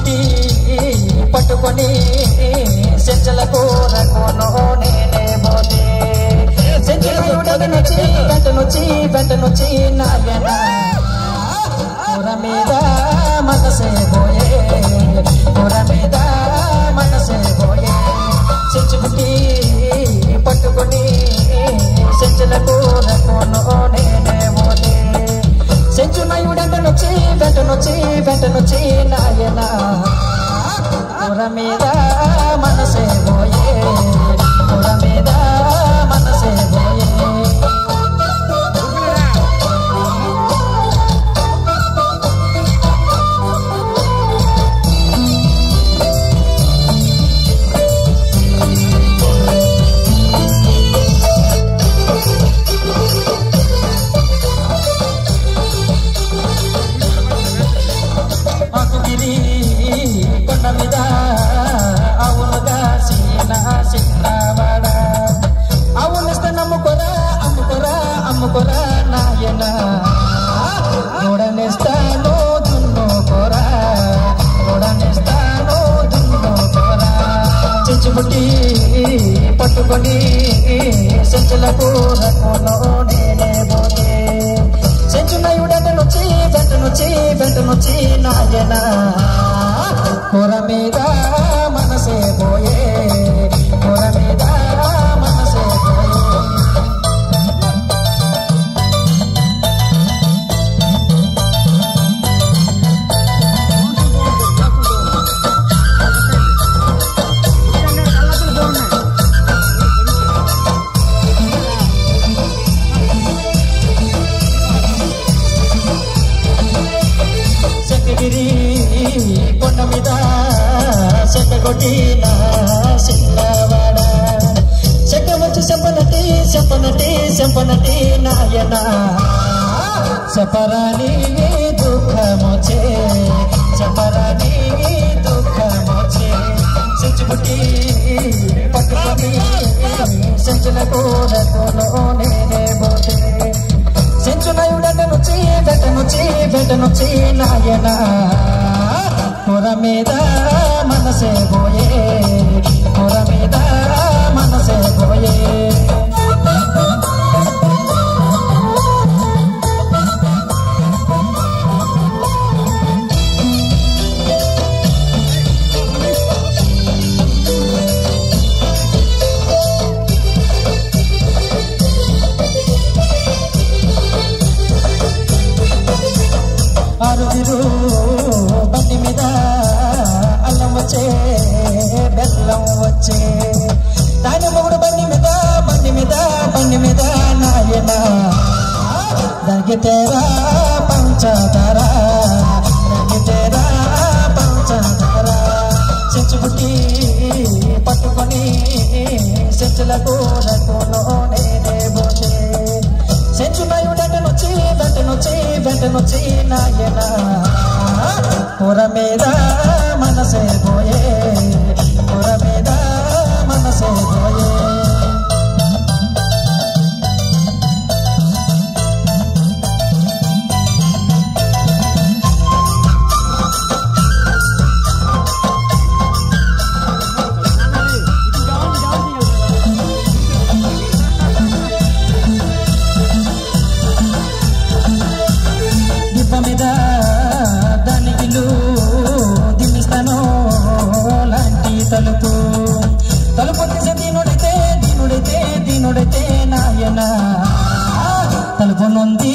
బుట్టి పట్టుకొని సెంచలకు రకోను నేనే పోతే సెంచులయుడనొచ్చి వెంటనొచ్చి నాయన కూర మీద మనసే పోయే కూర మీద మనసే పోయే సెంచు బుట్టి పట్టుకొని సెంచులకు రకోను నేనే పోతే సెంచునయుడనొచ్చి వెంటనొచ్చి నాయన కూర మీద మనసే పోయే కూర మీద మనసే పోయే కొండ మీద అవునుగా సిన్నవాడ అవునిస్తే నమ్ముకోరా నాయన గోడనిస్తాను దున్నుకోరా చెంచుబుట్టి పట్టుకొని సెంచులకు రకోను నేనే పోతే సెంచునయుడనొచ్చి వెంటనొచ్చి నాయన కూర మీద మనసే పోయే కూర మీద మనసే పోయే కొండ మీద చెక్కగొట్టిన సిన్నవాడ చెక్క వచ్చి చెంపనటి నాయన చెప్పరాని దుఃఖమొచ్చే సెంచుబుట్టి పట్టుకొని సెంచులకు రకోను నేనే పోతే సెంచునయుడనొచ్చి వెంటనొచ్చి నాయన కూర మీద మనసే పోయే కూర మీద మనసే పోయే ఆరుగురు బండి మీద అల్లం వచ్చే బెల్లం వచ్చే దాని మొగుడు బండి మీద నాయన దానికి తేరా పంచదార చెంచుబుట్టి పట్టుకొని సెంచులకు రకోను నేనే పోతే సెంచునయుడనొచ్చి వెంటనొచ్చి నాయన కూర మీద మనసే పోయే కూర మీద మనసే పోయే మీద దానికి దిమిస్తాను లాంటి తలుపు తీసే దీనుడైతే నాయన తలుపు నుండి